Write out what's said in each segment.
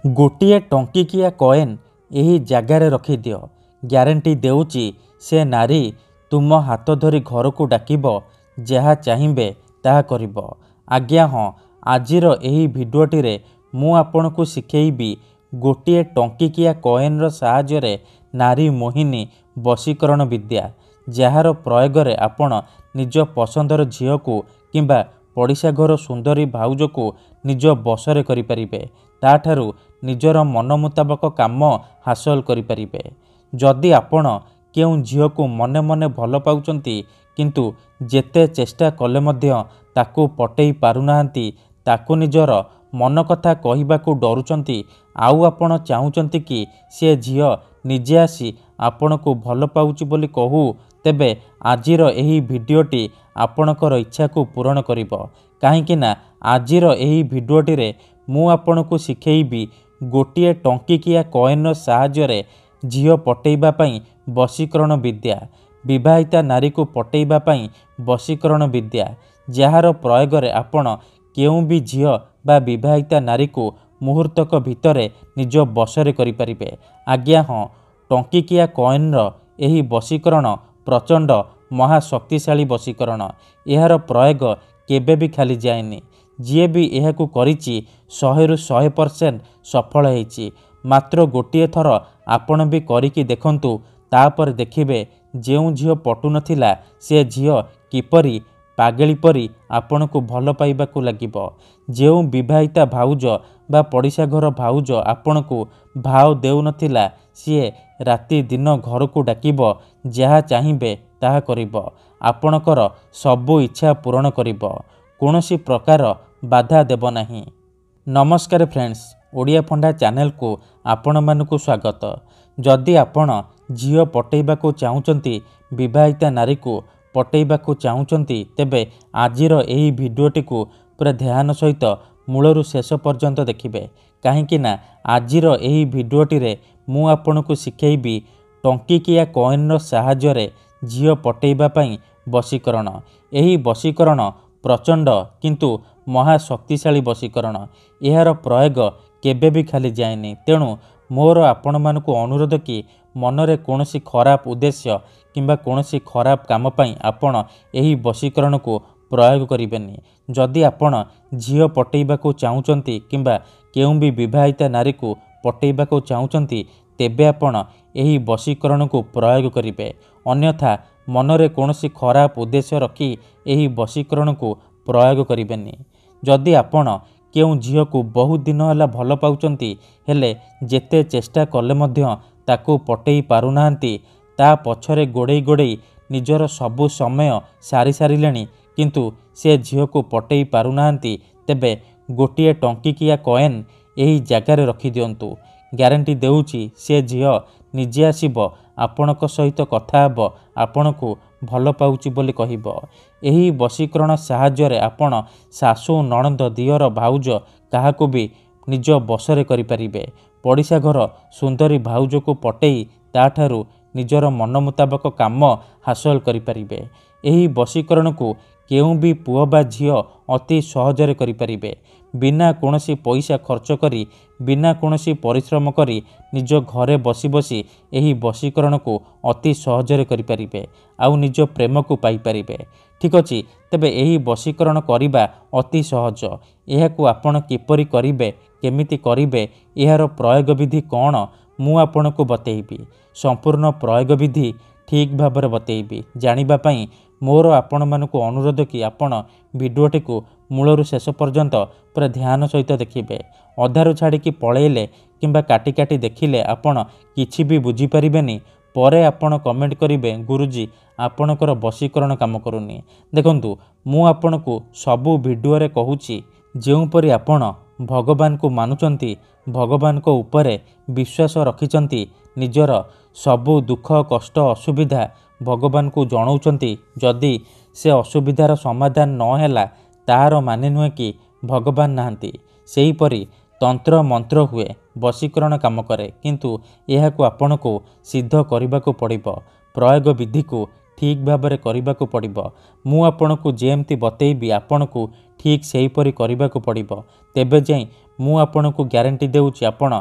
गोटे टंकिकिया कॉइन यही जगार रखिदि ग्यारंटी देउची से नारी तुम हाथ धरी घर को डाकिब जहा चाहिए ताहा करिब। आज्ञा हाँ आजिर यही भिडियोटी रे मु आपन को शिखेबी गोटे टंकिकिया कॉइन रो साहाय्य रे नारी मोहिनी वशीकरण विद्या जार प्रयोग रे आपण निज पसंदर झील को किंबा पड़िशा घर सुंदरी भाउज को निज बसरे करिपारिबे ताठारु निजर मन मुताबक काम हासिल करिपारिबे। जदि आपण केउ झील को मने मने भल पाउचंती किंतु जेते चेष्टा कले मध्य ताकू पटेई पारुनाहांती ताकू निजर मन कथा कहिबाकू डरुचंती आउ आपण चाहुचंती कि से झील निजे आसी आपण को भल पाउची बोली कहू तेबे आजिर एही भिडियोटी आपणकर इच्छा को पूरण करिब। काहेकि ना आजिर एही भिडियोटी रे मु आपण को शिखेबी गोटे टंकिकिया कॉइन रो साहाय्य रे झील पटेइबा पई वशीकरण विद्या विवाहिता नारी को पटेइबा पई वशीकरण विद्या जार प्रयोग रे आपण केउ भी झील बा विवाहिता नारी को मुहूर्तक भितरे निज बसरे करिपारिबे। आज्ञा हाँ टंकिकिया कॉइन रो एही वशीकरण प्रचंड महाशक्तिशाली वशीकरण यार प्रयोग केबे भी खाली जाएनी। जी भी यह करिछि 100% सफल होइछि। मात्र गोटे थर आपण भी करिकी देखंतु तापर देखिबे जेउ झील पटु नथिला से झील किपरि पागेली परी आपण को भल पाइबाकू लागिबो। जेउ विवाहिता भाउज बा पड़िशा घर भाउज आपण को भाव देउ नथिला सीए राति दिन घर को डाकिबो जहा चाहिए ताहा करिबो। आपणकर सबु इच्छा पूरण करिबो कोनोसी प्रकार बाधा देब नाही। नमस्कार फ्रेंड्स ओडिया फंडा चैनल को आपण मानकु स्वागत। जदि आपण झील पटेइबाकू चाहुचंती विवाहिता नारी को पटेइबाकू चाहुचंती तेबे आजिर एही भिडियोटी को पूरा ध्यान सहित मूलरू शेष पर्यंत देखिबे। काहेकि ना आजिर एही भिडियोटी रे मु आपण को शिखेबी टंकिकिया कॉइन रो साहाय्य रे झील पटेइबा पई वशीकरण। एही वशीकरण प्रचंड किंतु महाशक्तिशाली वशीकरण यार प्रयोग केबे भी खाली जाएनी। तेणु मोर आपण मानकु अनुरोध कि मनरे कोनोसी खराब उद्देश्य किंबा कोनोसी खराब काम पई आपण एही वशीकरण को प्रयोग करिबेनी। जदि आपण झील पटेइबाकू चाहुचंती किंबा केउ भी विवाहिता नारी को पटेइबाकू चाहुचंती तेबे आपण एही वशीकरण को प्रयोग करिबे। अन्यथा मनरे कोनोसी खराब उद्देश्य रखी एही वशीकरण को प्रयोग करिबेनी। जदि आपण केउ झील को बहुत दिन होला भल पाउचंती हेले जेते चेष्टा कले मध्य ताकू पटेई पारुनाहांती ता पछरे गोड़ेई गोड़ेई निजर सबु समय सारी सारिलेनी किंतु से झील को पटेई पारुनाहांती तेबे गोटे टंकिकिया कॉइन यही जगार रखी दियंतु। ग्यारंटी देउची से झील निजे आसीब आपणक सहित कथा हेब आपण को भल पाउची बोली कहिबो। एही वशीकरण साहाय्य रे आपण सासु नणंद दियर भाउज काहाकू भी निज बसरे करिपारिबे। पड़िशा घर सुंदरी भाउज को पटेई ताठारु निजर मन मुताबक काम हासिल करिपारिबे। एही वशीकरण को केउ भी पुओ बा झील अति सहजरे करिपारिबे। बिना कोनोसी पैसा खर्च करी बिना कोनोसी परिश्रम करी निज घरे बसी बसी एही वशीकरण को अति सहजरे करिपारिबे आउ निज प्रेम को पाई पारिबे। ठीक अछि तेबे एही वशीकरण करिबा अति सहज। एहाकू आपण किपरि करिबे केमिति करिबे एहार प्रयोग विधि कौन मु आपण को बतेइबी। संपूर्ण प्रयोग विधि ठीक भाबरे बतेइबी। जानिबा पई मोर आपण मानकु अनुरोध कि आपण भिडियोटी को मूलरू शेष पर्यंत पूरा ध्यान सहित देखिबे। अधारू छाड़ी पळेइले किंबा काटी काटी देखिले आपण किछि भी बुझी परिबेनी। परे आपण कमेंट करिवे गुरुजी आपणकर वशीकरण काम करूनी। देखंतु मु आपण को सबु भिडियो रे कहूची जेउपरि आपण भगवान को मानुचंती भगवान को उपरे विश्वास रखिचंती निजर सबु दुख कष्ट असुविधा भगवान को जणाउचंती जदि से असुविधार समाधान न हैला तार माने नुहे कि भगवान नाहंती। सेही परी तंत्र मंत्र हुए वशीकरण काम करे किंतु एहाकू आपण को सिद्ध करने को पड़िबो। प्रयोग विधि को ଠିକ୍ ଭାବରେ କରିବାକୁ ପଡ଼ିବ। ମୁଁ ଆପଣଙ୍କୁ ଯେମିତି ବତେଇବି ଆପଣଙ୍କୁ ଠିକ୍ ସେହିପରି କରିବାକୁ ପଡ଼ିବ। ତେବେ ଯାଇ ମୁଁ ଆପଣଙ୍କୁ ଗ୍ୟାରେଣ୍ଟି ଦେଉଛି ଆପଣ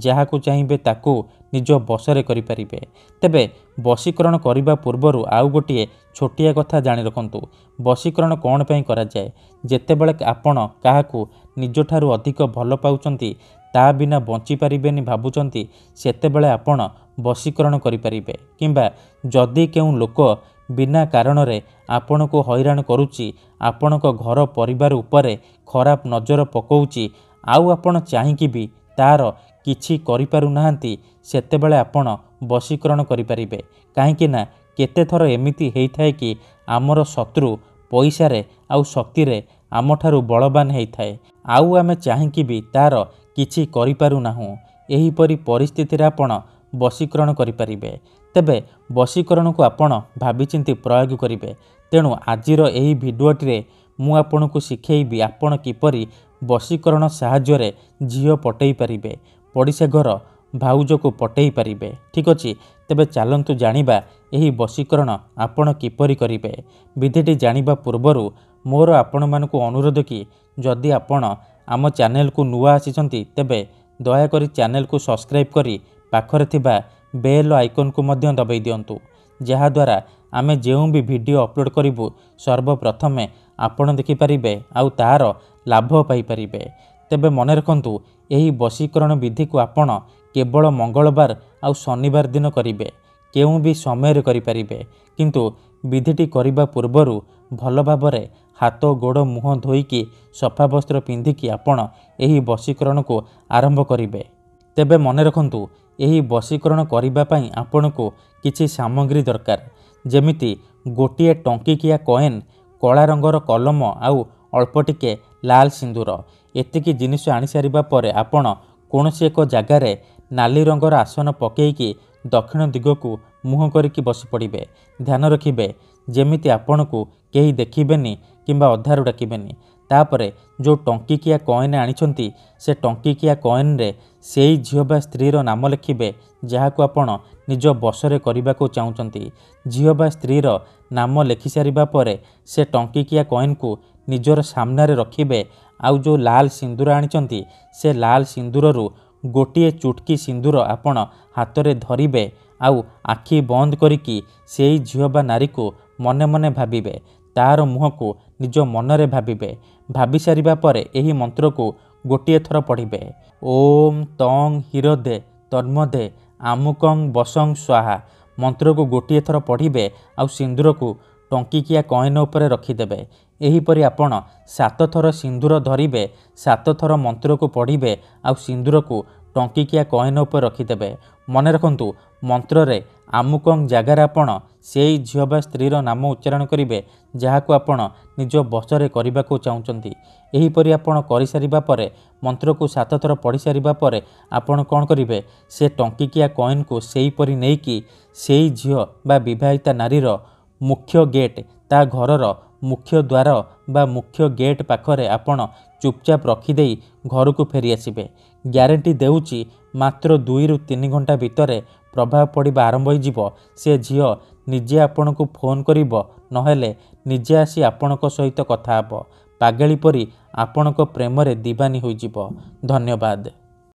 ଯାହାକୁ ଚାହିଁବେ ତାକୁ ନିଜ ବଶରେ କରିପାରିବେ। ତେବେ ବଶୀକରଣ କରିବା ପୂର୍ବରୁ ଆଉ ଗୋଟିଏ ଛୋଟିଆ କଥା ଜାଣି ରଖନ୍ତୁ। ବଶୀକରଣ କ'ଣ ପାଇଁ କରାଯାଏ? ଯେତେବେଳେ ଆପଣ କାହାକୁ ନିଜଠାରୁ ଅଧିକ ଭଲ ପାଉଛନ୍ତି, ତା ବିନା ବଞ୍ଚିପାରିବେନି ଭାବୁଛନ୍ତି, ସେତେବେଳେ ଆପଣ ବଶୀକରଣ କରିପାରିବେ। କିମ୍ବା ଯଦି କେଉଁ ଲୋକ ବିନା କାରଣରେ ଆପଣଙ୍କୁ ହଇରାଣ କରୁଛି, ଆପଣଙ୍କ ଘର ପରିବାର ଉପରେ ଖରାପ ନଜର ପକାଉଛି, ଆଉ ଆପଣ ଚାହିଁକି ବି ତା'ର କିଛି କରିପାରୁନାହାନ୍ତି, ସେତେବେଳେ ଆପଣ ବଶୀକରଣ କରିପାରିବେ। କାହିଁକି ନା କେତେଥର ଏମିତି ହେଇଥାଏ କି ଆମର ଶତ୍ରୁ ପଇସାରେ ଆଉ ଶକ୍ତିରେ ଆମଠାରୁ ବଳବାନ ହେଇଥାଏ, ଆଉ ଆମେ ଚାହିଁକି ବି ତା'ର କିଛି କରିପାରୁନାହୁଁ। ଏହିପରି ପରିସ୍ଥିତିରେ ଆପଣ ବଶୀକରଣ କରିପାରିବେ। ତେବେ ବଶୀକରଣକୁ ଆପଣ ଭାବିଚିନ୍ତି ପ୍ରୟୋଗ କରିବେ। ତେଣୁ ଆଜିର ଏହି ଭିଡ଼ିଓଟିରେ ମୁଁ ଆପଣଙ୍କୁ ଶିଖେଇବି ଆପଣ କିପରି ବଶୀକରଣ ସାହାଯ୍ୟରେ ଝିଅ ପଟେଇ ପାରିବେ, ପଡ଼ିଶା ଘର ଭାଉଜକୁ ପଟେଇ ପାରିବେ। ଠିକ୍ ଅଛି, ତେବେ ଚାଲନ୍ତୁ ଜାଣିବା ଏହି ବଶୀକରଣ ଆପଣ କିପରି କରିବେ। ବିଧିଟି ଜାଣିବା ପୂର୍ବରୁ ମୋର ଆପଣମାନଙ୍କୁ ଅନୁରୋଧ କି ଯଦି ଆପଣ ଆମ ଚ୍ୟାନେଲକୁ ନୂଆ ଆସିଛନ୍ତି, ତେବେ ଦୟାକରି ଚ୍ୟାନେଲକୁ ସବସ୍କ୍ରାଇବ୍ କରି ପାଖରେ ଥିବା ବେଲ୍ ଆଇକନ୍କୁ ମଧ୍ୟ ଦବାଇ ଦିଅନ୍ତୁ, ଯାହାଦ୍ୱାରା ଆମେ ଯେଉଁ ବି ଭିଡ଼ିଓ ଅପଲୋଡ଼ କରିବୁ ସର୍ବପ୍ରଥମେ ଆପଣ ଦେଖିପାରିବେ ଆଉ ତା'ର ଲାଭ ପାଇପାରିବେ। ତେବେ ମନେ ରଖନ୍ତୁ, ଏହି ବଶୀକରଣ ବିଧିକୁ ଆପଣ କେବଳ ମଙ୍ଗଳବାର ଆଉ ଶନିବାର ଦିନ କରିବେ। କେଉଁ ବି ସମୟରେ କରିପାରିବେ, କିନ୍ତୁ ବିଧିଟି କରିବା ପୂର୍ବରୁ ଭଲ ଭାବରେ ହାତ ଗୋଡ଼ ମୁହଁ ଧୋଇକି ସଫା ବସ୍ତ୍ର ପିନ୍ଧିକି ଆପଣ ଏହି ବଶୀକରଣକୁ ଆରମ୍ଭ କରିବେ। ତେବେ ମନେ ରଖନ୍ତୁ, ଏହି ବଶୀକରଣ କରିବା ପାଇଁ ଆପଣଙ୍କୁ କିଛି ସାମଗ୍ରୀ ଦରକାର। ଯେମିତି ଗୋଟିଏ ଟଙ୍କିକିଆ କଏନ୍, କଳା ରଙ୍ଗର କଲମ ଆଉ ଅଳ୍ପ ଟିକେ ଲାଲ ସିନ୍ଦୁର। ଏତିକି ଜିନିଷ ଆଣିସାରିବା ପରେ ଆପଣ କୌଣସି ଏକ ଜାଗାରେ ନାଲି ରଙ୍ଗର ଆସନ ପକାଇକି ଦକ୍ଷିଣ ଦିଗକୁ ମୁହଁ କରିକି ବସି ପଡ଼ିବେ। ଧ୍ୟାନ ରଖିବେ ଯେମିତି ଆପଣଙ୍କୁ କେହି ଦେଖିବେନି କିମ୍ବା ଅଧାରୁ ଡାକିବେନି। ତାପରେ ଯେଉଁ ଟଙ୍କିକିଆ କଏନ୍ ଆଣିଛନ୍ତି, ସେ ଟଙ୍କିକିଆ କଏନ୍ରେ ସେଇ ଝିଅ ବା ସ୍ତ୍ରୀର ନାମ ଲେଖିବେ ଯାହାକୁ ଆପଣ ନିଜ ବଶରେ କରିବାକୁ ଚାହୁଁଛନ୍ତି। ଝିଅ ବା ସ୍ତ୍ରୀର ନାମ ଲେଖିସାରିବା ପରେ ସେ ଟଙ୍କିକିଆ କଏନ୍କୁ ନିଜର ସାମ୍ନାରେ ରଖିବେ। ଆଉ ଯେଉଁ ଲାଲ ସିନ୍ଦୁର ଆଣିଛନ୍ତି, ସେ ଲାଲ ସିନ୍ଦୁରରୁ ଗୋଟିଏ ଚୁଟକି ସିନ୍ଦୁର ଆପଣ ହାତରେ ଧରିବେ ଆଉ ଆଖି ବନ୍ଦ କରିକି ସେଇ ଝିଅ ବା ନାରୀକୁ ମନେ ମନେ ଭାବିବେ। ତା'ର ମୁହଁକୁ ନିଜ ମନରେ ଭାବିବେ। ଭାବି ସାରିବା ପରେ ଏହି ମନ୍ତ୍ରକୁ ଗୋଟିଏ ଥର ପଢ଼ିବେ। ଓମ୍ ତଂ ହିରୋଦେ ତନ୍ମଦେ ଆମୁକଂ ବଶଂ ସ୍ୱାହା। ମନ୍ତ୍ରକୁ ଗୋଟିଏ ଥର ପଢ଼ିବେ ଆଉ ସିନ୍ଦୁରକୁ ଟଙ୍କିକିଆ କଏନ୍ ଉପରେ ରଖିଦେବେ। ଏହିପରି ଆପଣ 7 ଥର ସିନ୍ଦୁର ଧରିବେ, 7 ଥର ମନ୍ତ୍ରକୁ ପଢ଼ିବେ ଆଉ ସିନ୍ଦୁରକୁ ଟଙ୍କିକିଆ କଏନ୍ ଉପରେ ରଖିଦେବେ। ମନେ ରଖନ୍ତୁ, ମନ୍ତ୍ରରେ ଆମୁକଂ ଜାଗାରେ ଆପଣ ସେଇ ଝିଅ ବା ସ୍ତ୍ରୀର ନାମ ଉଚ୍ଚାରଣ କରିବେ ଯାହାକୁ ଆପଣ ନିଜ ବଶରେ କରିବାକୁ ଚାହୁଁଛନ୍ତି। ଏହିପରି ଆପଣ କରିସାରିବା ପରେ ମନ୍ତ୍ରକୁ 7 ଥର ପଢ଼ିସାରିବା ପରେ ଆପଣ କ'ଣ କରିବେ, ସେ ଟଙ୍କିକିଆ କଏନ୍କୁ ସେହିପରି ନେଇକି ସେଇ ଝିଅ ବା ବିବାହିତା ନାରୀର ମୁଖ୍ୟ ଗେଟ୍, ତା ଘରର ମୁଖ୍ୟ ଦ୍ୱାର ବା ମୁଖ୍ୟ ଗେଟ୍ ପାଖରେ ଆପଣ ଚୁପଚାପ ରଖିଦେଇ ଘରକୁ ଫେରିଆସିବେ। ଗ୍ୟାରେଣ୍ଟି ଦେଉଛି ମାତ୍ର 2ରୁ 3 ଘଣ୍ଟା ଭିତରେ ପ୍ରଭାବ ପଡ଼ିବା ଆରମ୍ଭ ହୋଇଯିବ। ସେ ଝିଅ ନିଜେ ଆପଣଙ୍କୁ ଫୋନ୍ କରିବ, ନହେଲେ ନିଜେ ଆସି ଆପଣଙ୍କ ସହିତ କଥା ହେବ। ପାଗଳି ପରି ଆପଣଙ୍କ ପ୍ରେମରେ ଦିବାନୀ ହୋଇଯିବ। ଧନ୍ୟବାଦ।